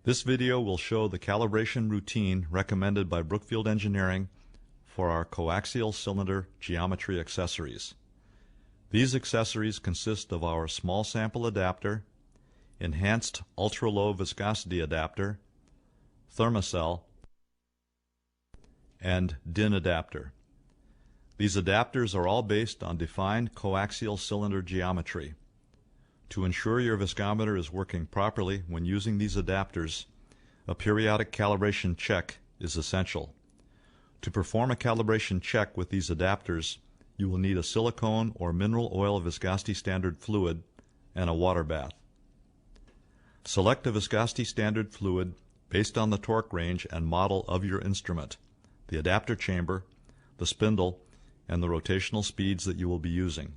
This video will show the calibration routine recommended by Brookfield Engineering for our coaxial cylinder geometry accessories. These accessories consist of our small sample adapter, enhanced ultra-low viscosity adapter, thermocell, and DIN adapter. These adapters are all based on defined coaxial cylinder geometry. To ensure your viscometer is working properly when using these adapters, a periodic calibration check is essential. To perform a calibration check with these adapters, you will need a silicone or mineral oil viscosity standard fluid and a water bath. Select a viscosity standard fluid based on the torque range and model of your instrument, the adapter chamber, the spindle, and the rotational speeds that you will be using.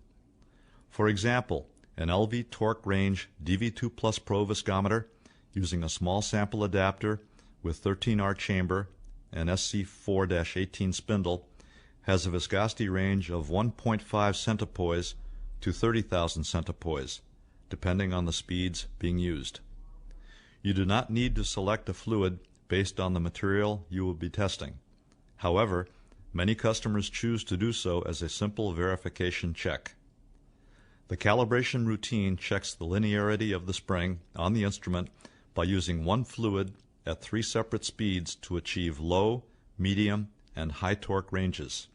For example, an LV torque range DV2 Plus Pro viscometer using a small sample adapter with 13R chamber and SC4-18 spindle has a viscosity range of 1.5 centipoise to 30,000 centipoise, depending on the speeds being used. You do not need to select a fluid based on the material you will be testing. However, many customers choose to do so as a simple verification check. The calibration routine checks the linearity of the spring on the instrument by using one fluid at 3 separate speeds to achieve low, medium, and high torque ranges.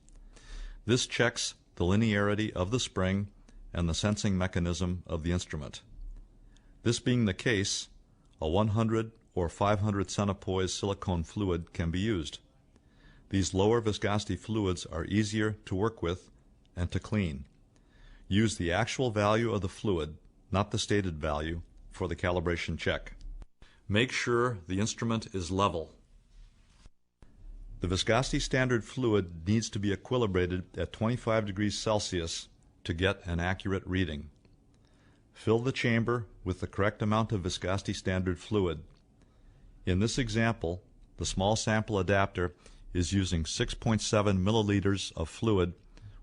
This checks the linearity of the spring and the sensing mechanism of the instrument. This being the case, a 100 or 500 centipoise silicone fluid can be used. These lower viscosity fluids are easier to work with and to clean. Use the actual value of the fluid, not the stated value, for the calibration check. Make sure the instrument is level. The viscosity standard fluid needs to be equilibrated at 25 degrees Celsius to get an accurate reading. Fill the chamber with the correct amount of viscosity standard fluid. In this example, the small sample adapter is using 6.7 milliliters of fluid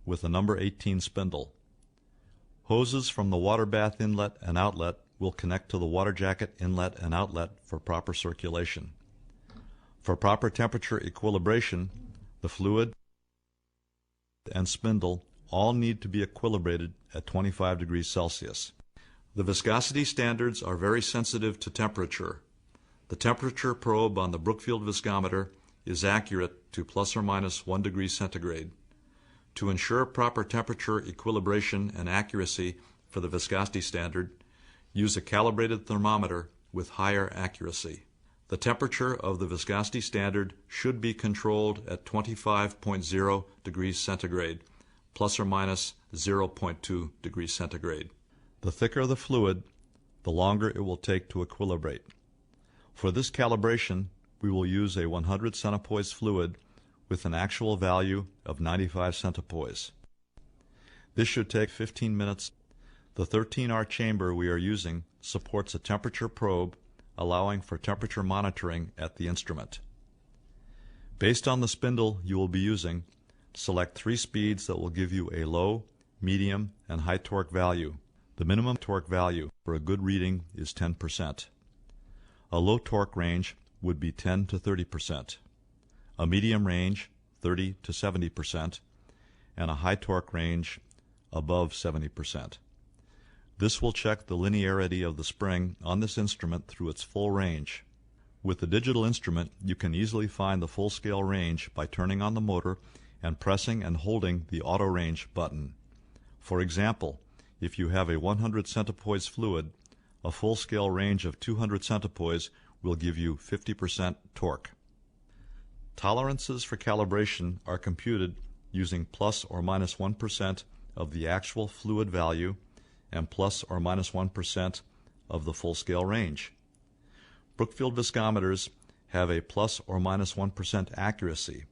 with a number 18 spindle. Hoses from the water bath inlet and outlet will connect to the water jacket inlet and outlet for proper circulation. For proper temperature equilibration, the fluid and spindle all need to be equilibrated at 25 degrees Celsius. The viscosity standards are very sensitive to temperature. The temperature probe on the Brookfield viscometer is accurate to plus or minus 1 degree centigrade. To ensure proper temperature equilibration and accuracy for the viscosity standard, use a calibrated thermometer with higher accuracy. The temperature of the viscosity standard should be controlled at 25.0 degrees centigrade, plus or minus 0.2 degrees centigrade. The thicker the fluid, the longer it will take to equilibrate. For this calibration, we will use a 100 centipoise fluid with an actual value of 95 centipoise. This should take 15 minutes. The 13R chamber we are using supports a temperature probe, allowing for temperature monitoring at the instrument. Based on the spindle you will be using, select 3 speeds that will give you a low, medium, and high torque value. The minimum torque value for a good reading is 10%. A low torque range would be 10 to 30%. A medium range, 30 to 70%, and a high torque range above 70%. This will check the linearity of the spring on this instrument through its full range. With the digital instrument, you can easily find the full scale range by turning on the motor and pressing and holding the auto range button. For example, if you have a 100 centipoise fluid, a full scale range of 200 centipoise will give you 50% torque. Tolerances for calibration are computed using plus or minus 1% of the actual fluid value and plus or minus 1% of the full-scale range. Brookfield viscometers have a plus or minus 1% accuracy,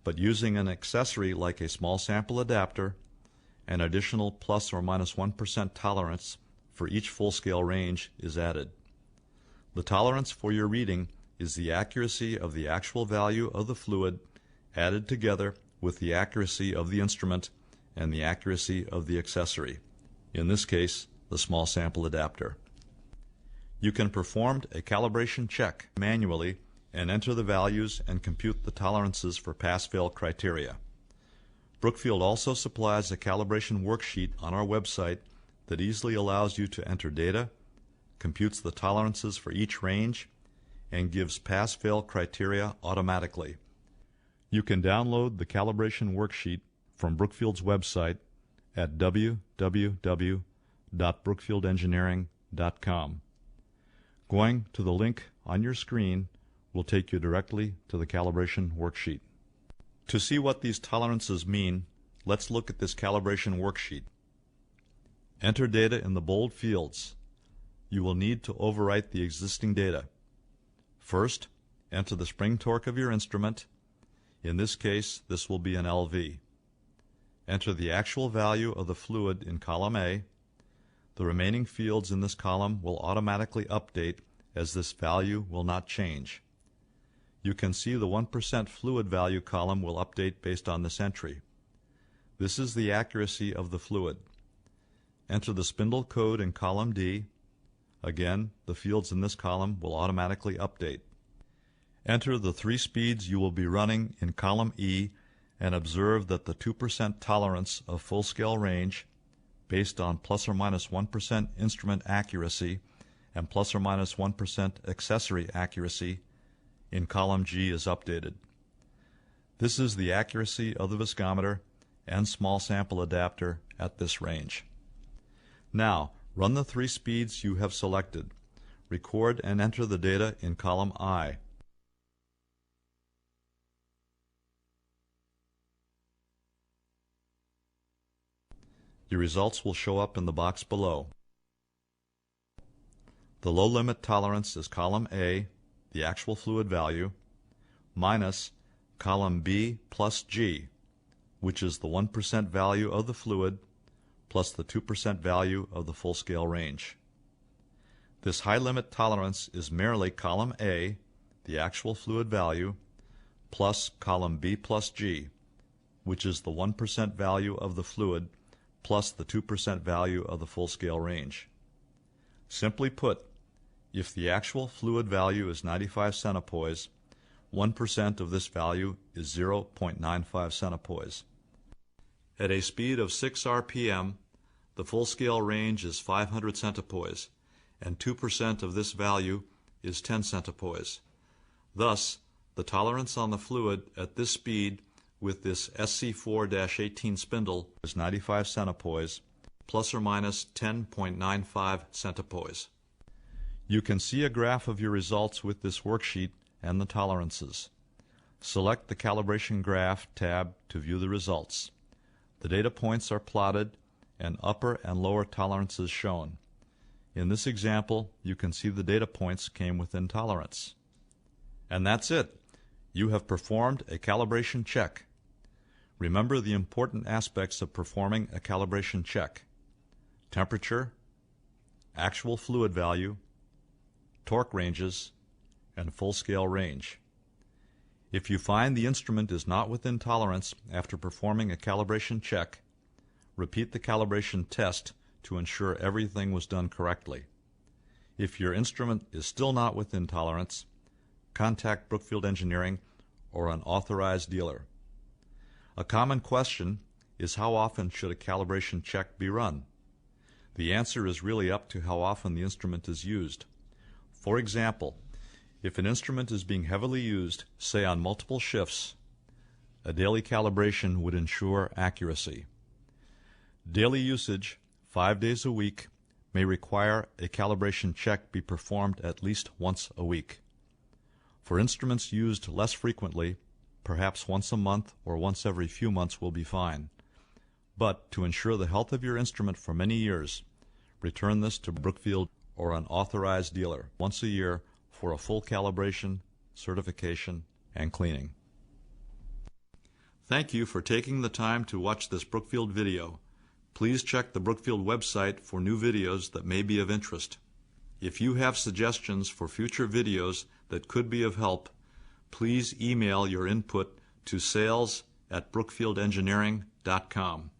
but using an accessory like a small sample adapter, an additional plus or minus 1% tolerance for each full-scale range is added. The tolerance for your reading is the accuracy of the actual value of the fluid added together with the accuracy of the instrument and the accuracy of the accessory, in this case the small sample adapter. You can perform a calibration check manually and enter the values and compute the tolerances for pass-fail criteria. Brookfield also supplies a calibration worksheet on our website that easily allows you to enter data, computes the tolerances for each range, and gives pass-fail criteria automatically. You can download the calibration worksheet from Brookfield's website at www.brookfieldengineering.com. Going to the link on your screen will take you directly to the calibration worksheet. To see what these tolerances mean, let's look at this calibration worksheet. Enter data in the bold fields. You will need to overwrite the existing data. First, enter the spring torque of your instrument. In this case, this will be an LV. Enter the actual value of the fluid in column A. The remaining fields in this column will automatically update as this value will not change. You can see the 1% fluid value column will update based on this entry. This is the accuracy of the fluid. Enter the spindle code in column D. Again, the fields in this column will automatically update. Enter the 3 speeds you will be running in column E and observe that the 2% tolerance of full-scale range, based on plus or minus 1% instrument accuracy and plus or minus 1% accessory accuracy, in column G is updated. This is the accuracy of the viscometer and small sample adapter at this range. Now, run the 3 speeds you have selected. Record and enter the data in column I. Your results will show up in the box below. The low limit tolerance is column A, the actual fluid value, minus column B plus G, which is the 1% value of the fluid plus the 2% value of the full-scale range. This high limit tolerance is merely column A, the actual fluid value, plus column B plus G, which is the 1% value of the fluid plus the 2% value of the full-scale range. Simply put, if the actual fluid value is 95 centipoise, 1% of this value is 0.95 centipoise. At a speed of 6 RPM, the full-scale range is 500 centipoise, and 2% of this value is 10 centipoise. Thus, the tolerance on the fluid at this speed with this SC4-18 spindle is 95 centipoise, plus or minus 10.95 centipoise. You can see a graph of your results with this worksheet and the tolerances. Select the Calibration Graph tab to view the results. The data points are plotted and upper and lower tolerances shown. In this example, you can see the data points came within tolerance. And that's it. You have performed a calibration check. Remember the important aspects of performing a calibration check: temperature, actual fluid value, torque ranges, and full-scale range. If you find the instrument is not within tolerance after performing a calibration check, repeat the calibration test to ensure everything was done correctly. If your instrument is still not within tolerance, contact Brookfield Engineering or an authorized dealer. A common question is, how often should a calibration check be run? The answer is really up to how often the instrument is used. For example, if an instrument is being heavily used, say on multiple shifts, a daily calibration would ensure accuracy. Daily usage, 5 days a week, may require a calibration check be performed at least once a week. For instruments used less frequently, perhaps once a month or once every few months will be fine. But to ensure the health of your instrument for many years, return this to Brookfield or an authorized dealer once a year for a full calibration, certification, and cleaning. Thank you for taking the time to watch this Brookfield video. Please check the Brookfield website for new videos that may be of interest. If you have suggestions for future videos that could be of help, please email your input to sales@brookfieldengineering.com.